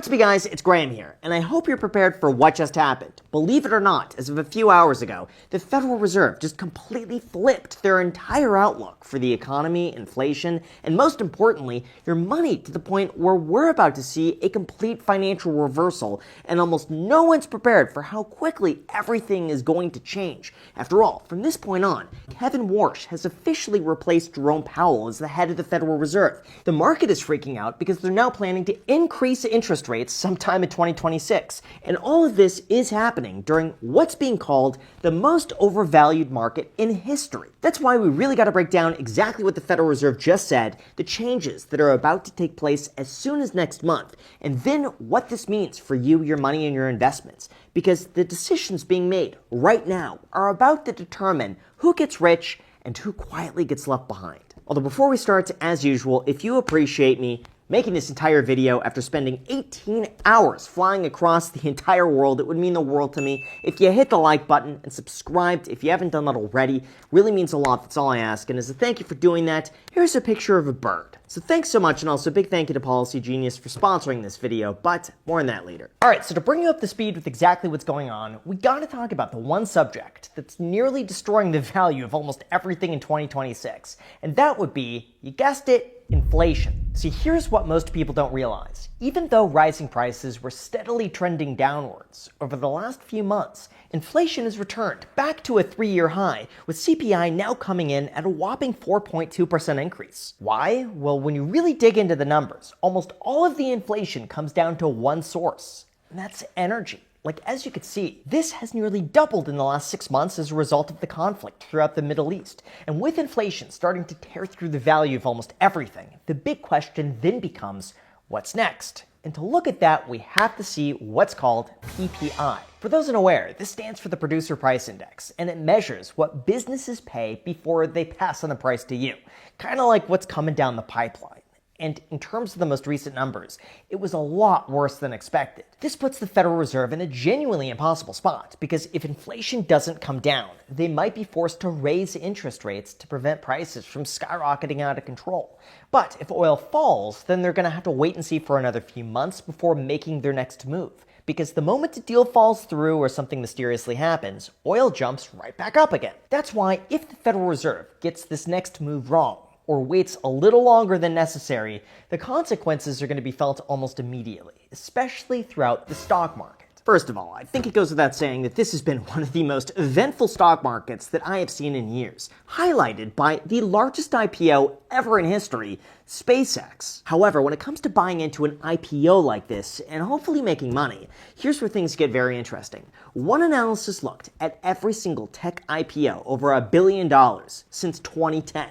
What's up, you guys? It's Graham here, and I hope you're prepared for what just happened. Believe it or not, as of a few hours ago, the Federal Reserve just completely flipped their entire outlook for the economy, inflation, and most importantly, your money, to the point where we're about to see a complete financial reversal, and almost no one's prepared for how quickly everything is going to change. After all, from this point on, Kevin Warsh has officially replaced Jerome Powell as the head of the Federal Reserve. The market is freaking out because they're now planning to increase interest rates sometime in 2026. And all of this is happening during what's being called the most overvalued market in history. That's why we really got to break down exactly what the Federal Reserve just said, the changes that are about to take place as soon as next month, and then what this means for you, your money, and your investments. Because the decisions being made right now are about to determine who gets rich and who quietly gets left behind. Although before we start, as usual, if you appreciate me making this entire video after spending 18 hours flying across the entire world, it would mean the world to me if you hit the like button and subscribed if you haven't done that already. Really means a lot. That's all I ask. And as a thank you for doing that, here's a picture of a bird. So thanks so much, and also a big thank you to Policy Genius for sponsoring this video, but more on that later. Alright, so to bring you up to speed with exactly what's going on, we gotta talk about the one subject that's nearly destroying the value of almost everything in 2026, and that would be, you guessed it, inflation. See, here's what most people don't realize. Even though rising prices were steadily trending downwards over the last few months, inflation has returned back to a 3-year high, with CPI now coming in at a whopping 4.2% increase. Why? Well, when you really dig into the numbers, almost all of the inflation comes down to one source, and that's energy. Like, as you can see, this has nearly doubled in the last 6 months as a result of the conflict throughout the Middle East. And with inflation starting to tear through the value of almost everything, the big question then becomes, what's next? And to look at that, we have to see what's called PPI. For those unaware, this stands for the Producer Price Index, and it measures what businesses pay before they pass on the price to you. Kind of like what's coming down the pipeline. And in terms of the most recent numbers, it was a lot worse than expected. This puts the Federal Reserve in a genuinely impossible spot, because if inflation doesn't come down, they might be forced to raise interest rates to prevent prices from skyrocketing out of control. But if oil falls, then they're going to have to wait and see for another few months before making their next move. Because the moment the deal falls through or something mysteriously happens, oil jumps right back up again. That's why if the Federal Reserve gets this next move wrong, or waits a little longer than necessary, the consequences are going to be felt almost immediately, especially throughout the stock market. First of all, I think it goes without saying that this has been one of the most eventful stock markets that I have seen in years, highlighted by the largest IPO ever in history, SpaceX. However, when it comes to buying into an IPO like this and hopefully making money, here's where things get very interesting. One analysis looked at every single tech IPO over $1 billion since 2010.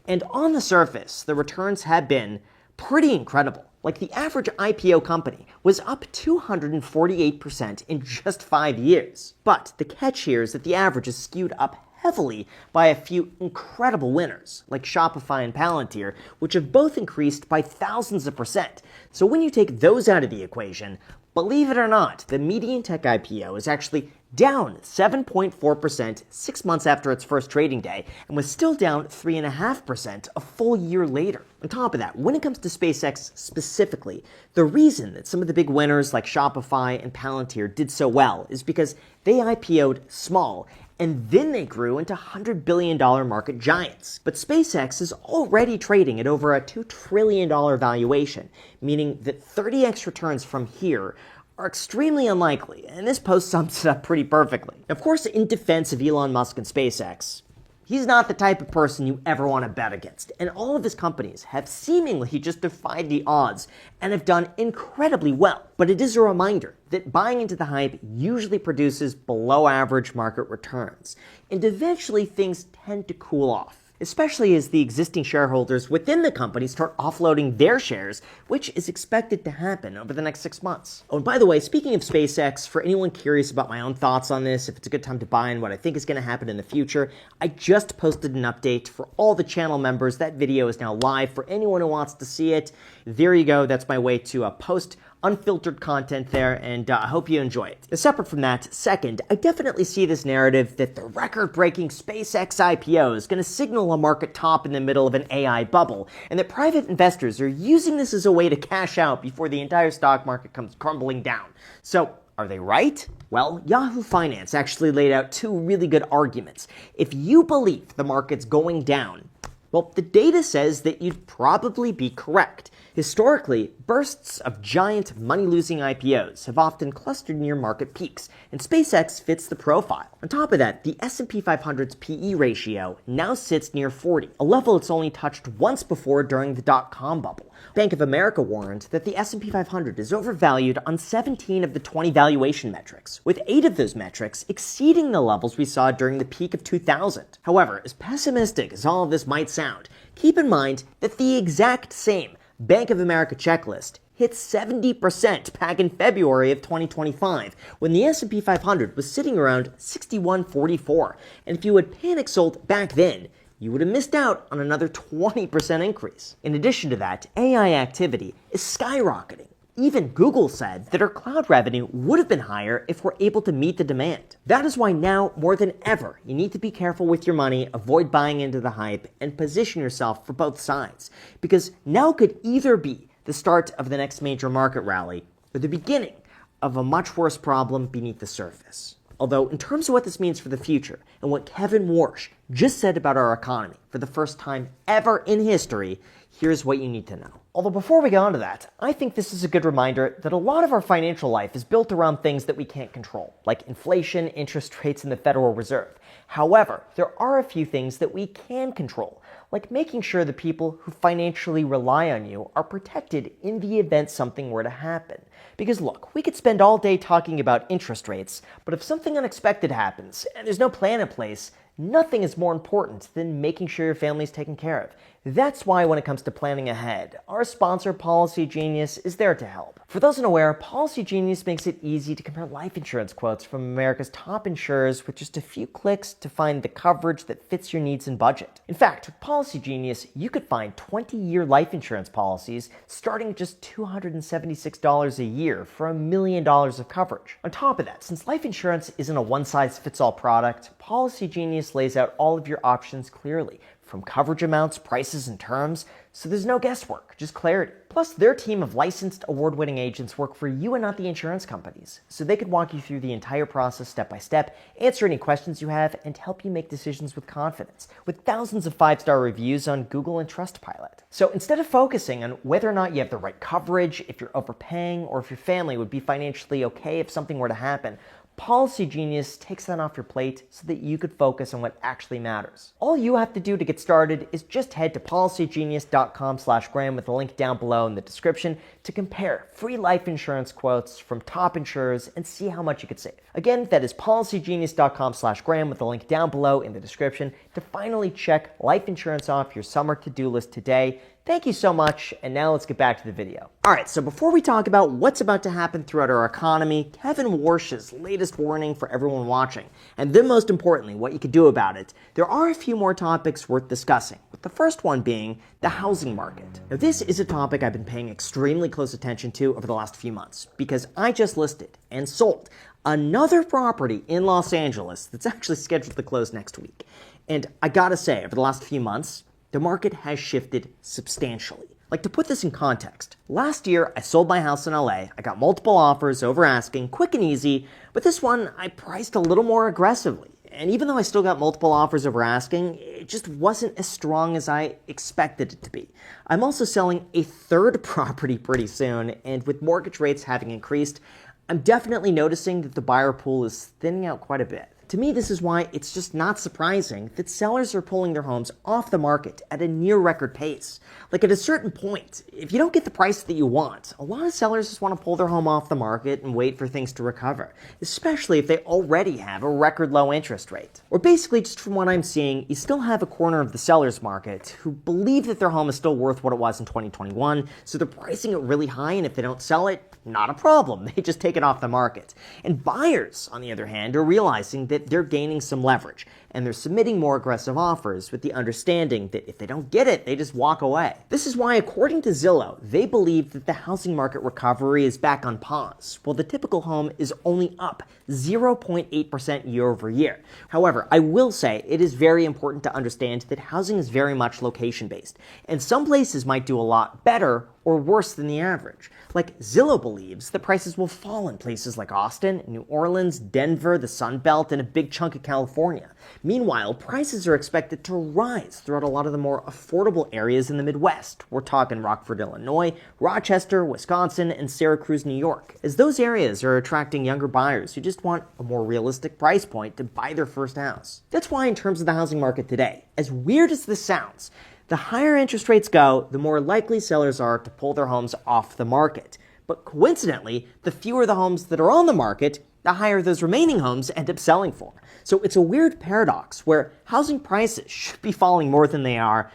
And on the surface, the returns have been pretty incredible. Like, the average IPO company was up 248% in just 5 years. But the catch here is that the average is skewed up heavily by a few incredible winners, like Shopify and Palantir, which have both increased by thousands of percent. So when you take those out of the equation, believe it or not, the median tech IPO is actually down 7.4% 6 months after its first trading day, and was still down 3.5% a full year later. On top of that, when it comes to SpaceX specifically, the reason that some of the big winners like Shopify and Palantir did so well is because they IPO'd small, and then they grew into $100 billion market giants. But SpaceX is already trading at over a $2 trillion valuation, meaning that 30x returns from here are extremely unlikely, and this post sums it up pretty perfectly. Of course, in defense of Elon Musk and SpaceX, he's not the type of person you ever want to bet against, and all of his companies have seemingly just defied the odds and have done incredibly well. But it is a reminder that buying into the hype usually produces below average market returns, and eventually things tend to cool off, especially as the existing shareholders within the company start offloading their shares, which is expected to happen over the next 6 months. Oh, and by the way, speaking of SpaceX, for anyone curious about my own thoughts on this, if it's a good time to buy and what I think is going to happen in the future, I just posted an update for all the channel members. That video is now live for anyone who wants to see it. There you go. That's my way to post unfiltered content there, and I hope you enjoy it. Separate from that, second, I definitely see this narrative that the record-breaking SpaceX IPO is going to signal a market top in the middle of an AI bubble, and that private investors are using this as a way to cash out before the entire stock market comes crumbling down. So, are they right? Well, Yahoo Finance actually laid out two really good arguments. If you believe the market's going down, well, the data says that you'd probably be correct. Historically, bursts of giant money-losing IPOs have often clustered near market peaks, and SpaceX fits the profile. On top of that, the S&P 500's PE ratio now sits near 40, a level it's only touched once before during the dot-com bubble. Bank of America warned that the S&P 500 is overvalued on 17 of the 20 valuation metrics, with 8 of those metrics exceeding the levels we saw during the peak of 2000. However, as pessimistic as all of this might sound, keep in mind that the exact same Bank of America checklist hit 70% back in February of 2025, when the S&P 500 was sitting around 6144. And if you had panic sold back then, you would have missed out on another 20% increase. In addition to that, AI activity is skyrocketing. Even Google said that our cloud revenue would have been higher if we're able to meet the demand. That is why now, more than ever, you need to be careful with your money, avoid buying into the hype, and position yourself for both sides. Because now could either be the start of the next major market rally, or the beginning of a much worse problem beneath the surface. Although, in terms of what this means for the future, and what Kevin Warsh just said about our economy for the first time ever in history, here's what you need to know. Although before we get on to that, I think this is a good reminder that a lot of our financial life is built around things that we can't control, like inflation, interest rates, and the Federal Reserve. However, there are a few things that we can control, like making sure the people who financially rely on you are protected in the event something were to happen. Because look, we could spend all day talking about interest rates, but if something unexpected happens and there's no plan in place, nothing is more important than making sure your family is taken care of. That's why when it comes to planning ahead, our sponsor Policy Genius is there to help. For those unaware, Policy Genius makes it easy to compare life insurance quotes from America's top insurers with just a few clicks to find the coverage that fits your needs and budget. In fact, with Policy Genius, you could find 20-year life insurance policies starting at just $276 a year for $1 million of coverage. On top of that, since life insurance isn't a one-size-fits-all product, Policy Genius lays out all of your options clearly, from coverage amounts, prices, and terms, so there's no guesswork, just clarity. Plus, their team of licensed, award-winning agents work for you and not the insurance companies, so they could walk you through the entire process step by step, answer any questions you have, and help you make decisions with confidence, with thousands of 5-star reviews on Google and Trustpilot. So instead of focusing on whether or not you have the right coverage, if you're overpaying, or if your family would be financially okay if something were to happen, Policy Genius takes that off your plate so that you could focus on what actually matters. All you have to do to get started is just head to policygenius.com/Graham with the link down below in the description to compare free life insurance quotes from top insurers and see how much you could save. Again, that is policygenius.com/Graham with the link down below in the description to finally check life insurance off your summer to-do list today. Thank you so much, and now let's get back to the video. Alright, so before we talk about what's about to happen throughout our economy, Kevin Warsh's latest warning for everyone watching, and then most importantly, what you could do about it, there are a few more topics worth discussing, with the first one being the housing market. Now this is a topic I've been paying extremely close attention to over the last few months, because I just listed and sold another property in Los Angeles that's actually scheduled to close next week. And I gotta say, over the last few months, the market has shifted substantially. Like, to put this in context, last year I sold my house in LA, I got multiple offers over asking, quick and easy, but this one I priced a little more aggressively. And even though I still got multiple offers over asking, it just wasn't as strong as I expected it to be. I'm also selling a third property pretty soon, and with mortgage rates having increased, I'm definitely noticing that the buyer pool is thinning out quite a bit. To me, this is why it's just not surprising that sellers are pulling their homes off the market at a near record pace. Like, at a certain point, if you don't get the price that you want, a lot of sellers just want to pull their home off the market and wait for things to recover, especially if they already have a record low interest rate. Or basically, just from what I'm seeing, you still have a corner of the seller's market who believe that their home is still worth what it was in 2021, so they're pricing it really high, and if they don't sell it, not a problem. They just take it off the market. And buyers, on the other hand, are realizing that that they're gaining some leverage, and they're submitting more aggressive offers with the understanding that if they don't get it, they just walk away. This is why, according to Zillow, they believe that the housing market recovery is back on pause, while the typical home is only up 0.8% year over year. However, I will say it is very important to understand that housing is very much location-based, and some places might do a lot better or worse than the average. Like, Zillow believes that prices will fall in places like Austin, New Orleans, Denver, the Sun Belt, and a big chunk of California. Meanwhile, prices are expected to rise throughout a lot of the more affordable areas in the Midwest. We're talking Rockford, Illinois, Rochester, Wisconsin, and Syracuse, New York, as those areas are attracting younger buyers who just want a more realistic price point to buy their first house. That's why, in terms of the housing market today, as weird as this sounds, the higher interest rates go, the more likely sellers are to pull their homes off the market. But coincidentally, the fewer the homes that are on the market, the higher those remaining homes end up selling for. So it's a weird paradox where housing prices should be falling more than they are,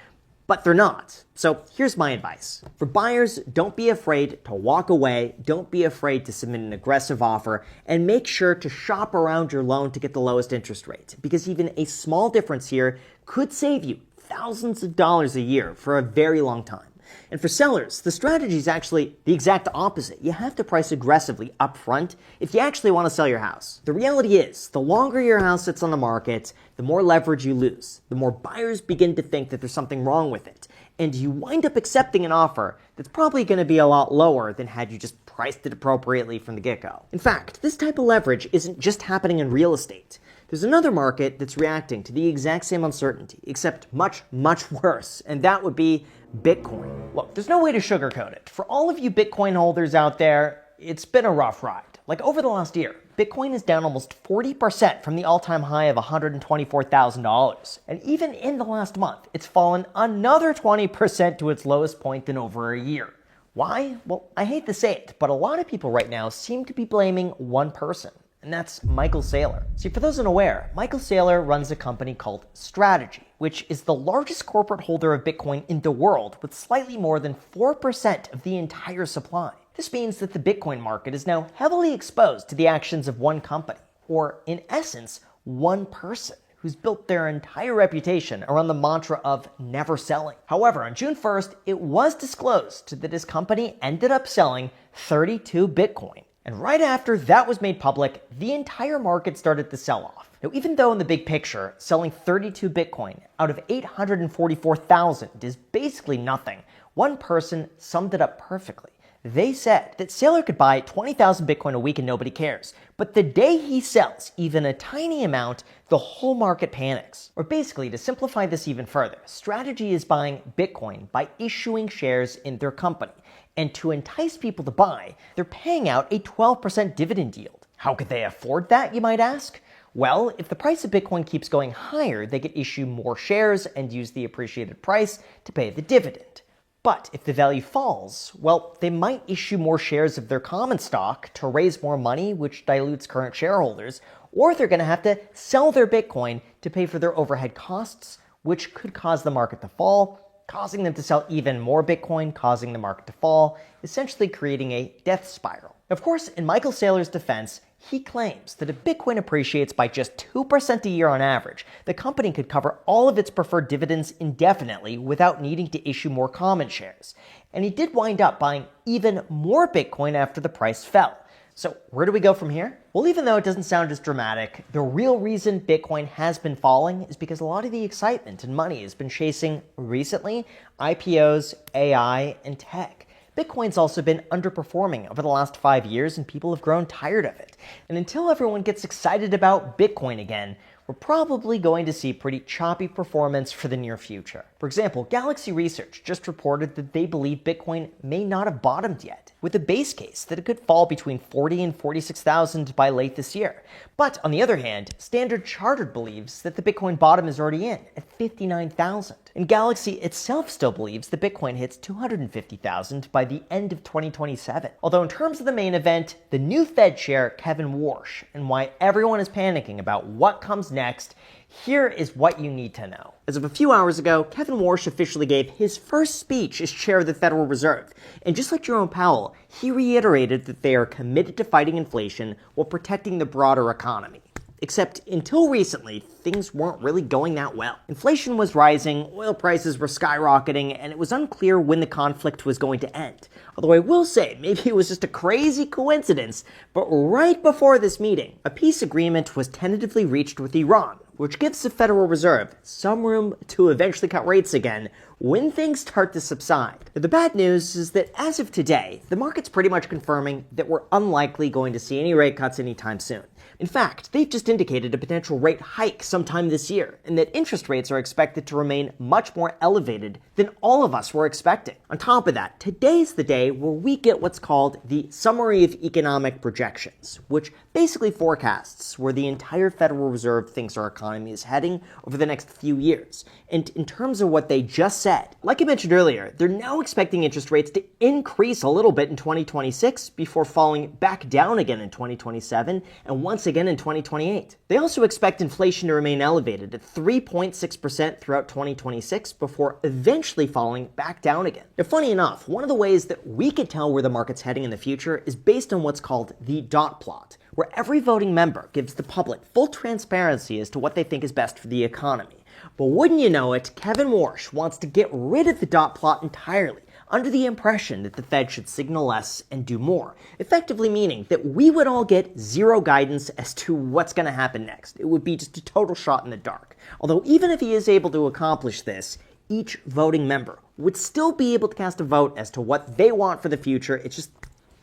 but they're not. So here's my advice. For buyers, don't be afraid to walk away, don't be afraid to submit an aggressive offer, and make sure to shop around your loan to get the lowest interest rate, because even a small difference here could save you thousands of dollars a year for a very long time. And for sellers, the strategy is actually the exact opposite. You have to price aggressively up front if you actually want to sell your house. The reality is, the longer your house sits on the market, the more leverage you lose. The more buyers begin to think that there's something wrong with it. And you wind up accepting an offer that's probably going to be a lot lower than had you just priced it appropriately from the get-go. In fact, this type of leverage isn't just happening in real estate. There's another market that's reacting to the exact same uncertainty, except much, much worse, and that would be Bitcoin. Look, there's no way to sugarcoat it. For all of you Bitcoin holders out there, it's been a rough ride. Like, over the last year, Bitcoin is down almost 40% from the all-time high of $124,000. And even in the last month, it's fallen another 20% to its lowest point in over a year. Why? Well, I hate to say it, but a lot of people right now seem to be blaming one person. And that's Michael Saylor. See, for those unaware, Michael Saylor runs a company called Strategy, which is the largest corporate holder of Bitcoin in the world, with slightly more than 4% of the entire supply. This means that the Bitcoin market is now heavily exposed to the actions of one company, or in essence, one person, who's built their entire reputation around the mantra of never selling. However, on June 1st, it was disclosed that his company ended up selling 32 Bitcoin. And right after that was made public, the entire market started to sell off. Now, even though in the big picture, selling 32 Bitcoin out of 844,000 is basically nothing, one person summed it up perfectly. They said that Saylor could buy 20,000 Bitcoin a week and nobody cares. But the day he sells even a tiny amount, the whole market panics. Or basically, to simplify this even further, Strategy is buying Bitcoin by issuing shares in their company. And to entice people to buy, they're paying out a 12% dividend yield. How could they afford that, you might ask? Well, if the price of Bitcoin keeps going higher, they could issue more shares and use the appreciated price to pay the dividend. But if the value falls, well, they might issue more shares of their common stock to raise more money, which dilutes current shareholders, or they're going to have to sell their Bitcoin to pay for their overhead costs, which could cause the market to fall, causing them to sell even more Bitcoin, causing the market to fall, essentially creating a death spiral. Of course, in Michael Saylor's defense, he claims that if Bitcoin appreciates by just 2% a year on average, the company could cover all of its preferred dividends indefinitely without needing to issue more common shares. And he did wind up buying even more Bitcoin after the price fell. So where do we go from here? Well, even though it doesn't sound as dramatic, the real reason Bitcoin has been falling is because a lot of the excitement and money has been chasing, recently, IPOs, AI, and tech. Bitcoin's also been underperforming over the last 5 years, and people have grown tired of it. And until everyone gets excited about Bitcoin again, we're probably going to see pretty choppy performance for the near future. For example, Galaxy Research just reported that they believe Bitcoin may not have bottomed yet, with a base case that it could fall between 40 and 46,000 by late this year. But on the other hand, Standard Chartered believes that the Bitcoin bottom is already in, at 59,000. And Galaxy itself still believes that Bitcoin hits 250,000 by the end of 2027. Although in terms of the main event, the new Fed chair, Kevin Warsh, and why everyone is panicking about what comes next, here is what you need to know. As of a few hours ago, Kevin Warsh officially gave his first speech as chair of the Federal Reserve. And just like Jerome Powell, he reiterated that they are committed to fighting inflation while protecting the broader economy. Except until recently, things weren't really going that well. Inflation was rising, oil prices were skyrocketing, and it was unclear when the conflict was going to end. Although I will say, maybe it was just a crazy coincidence, but right before this meeting, a peace agreement was tentatively reached with Iran, which gives the Federal Reserve some room to eventually cut rates again when things start to subside. The bad news is that as of today, the market's pretty much confirming that we're unlikely going to see any rate cuts anytime soon. In fact, they've just indicated a potential rate hike sometime this year, and that interest rates are expected to remain much more elevated than all of us were expecting. On top of that, today's the day where we get what's called the Summary of Economic Projections, which basically forecasts where the entire Federal Reserve thinks our economy is heading over the next few years. And in terms of what they just said, like I mentioned earlier, they're now expecting interest rates to increase a little bit in 2026 before falling back down again in 2027 and once again in 2028. They also expect inflation to remain elevated at 3.6% throughout 2026 before eventually falling back down again. Now, funny enough, one of the ways that we could tell where the market's heading in the future is based on what's called the dot plot, where every voting member gives the public full transparency as to what they think is best for the economy. But wouldn't you know it, Kevin Warsh wants to get rid of the dot plot entirely, under the impression that the Fed should signal less and do more, effectively meaning that we would all get zero guidance as to what's going to happen next. It would be just a total shot in the dark. Although even if he is able to accomplish this, each voting member would still be able to cast a vote as to what they want for the future. It's just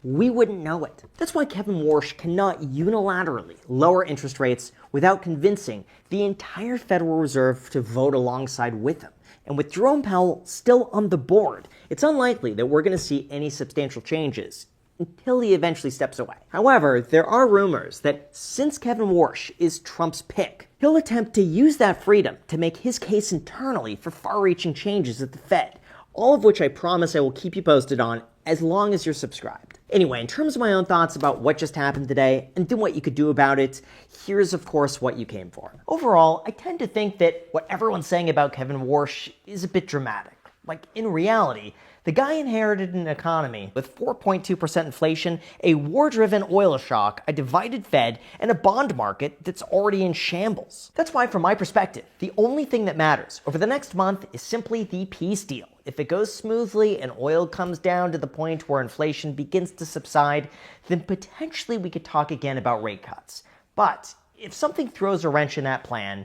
we wouldn't know it. That's why Kevin Warsh cannot unilaterally lower interest rates without convincing the entire Federal Reserve to vote alongside with him. And with Jerome Powell still on the board, it's unlikely that we're going to see any substantial changes until he eventually steps away. However, there are rumors that since Kevin Warsh is Trump's pick, he'll attempt to use that freedom to make his case internally for far-reaching changes at the Fed, all of which I promise I will keep you posted on as long as you're subscribed. Anyway, in terms of my own thoughts about what just happened today and then what you could do about it, here's of course what you came for. Overall, I tend to think that what everyone's saying about Kevin Warsh is a bit dramatic. Like, in reality, the guy inherited an economy with 4.2% inflation, a war-driven oil shock, a divided Fed, and a bond market that's already in shambles. That's why, from my perspective, the only thing that matters over the next month is simply the peace deal. If it goes smoothly and oil comes down to the point where inflation begins to subside, then potentially we could talk again about rate cuts. But if something throws a wrench in that plan,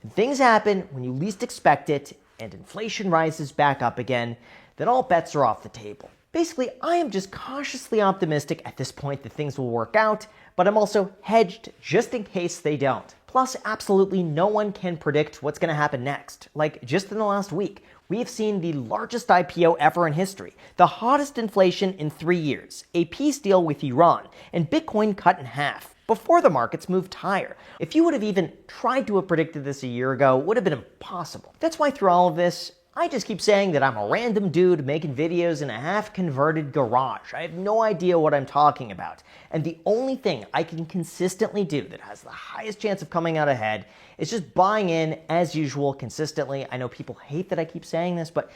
and things happen when you least expect it, and inflation rises back up again, then all bets are off the table. Basically, I am just cautiously optimistic at this point that things will work out, but I'm also hedged just in case they don't. Plus, absolutely no one can predict what's going to happen next. Like, just in the last week, we have seen the largest IPO ever in history, the hottest inflation in 3 years, a peace deal with Iran, and Bitcoin cut in half before the markets moved higher. If you would have even tried to have predicted this a year ago, it would have been impossible. That's why through all of this, I just keep saying that I'm a random dude making videos in a half-converted garage. I have no idea what I'm talking about. And the only thing I can consistently do that has the highest chance of coming out ahead is just buying in, as usual, consistently. I know people hate that I keep saying this, but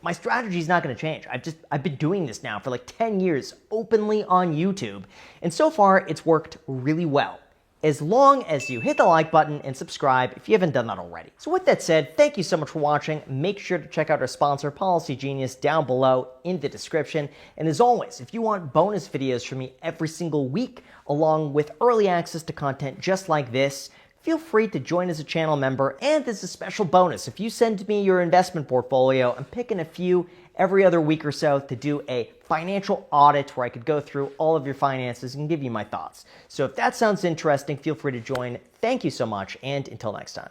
my strategy is not going to change. I've been doing this now for like 10 years openly on YouTube. And so far, it's worked really well. As long as you hit the like button and subscribe if you haven't done that already. So with that said, thank you so much for watching. Make sure to check out our sponsor, Policy Genius, down below in the description. And as always, if you want bonus videos from me every single week, along with early access to content just like this, feel free to join as a channel member. And as a special bonus, if you send me your investment portfolio, I'm picking a few every other week or so to do a financial audit where I could go through all of your finances and give you my thoughts. So if that sounds interesting, feel free to join. Thank you so much, and until next time.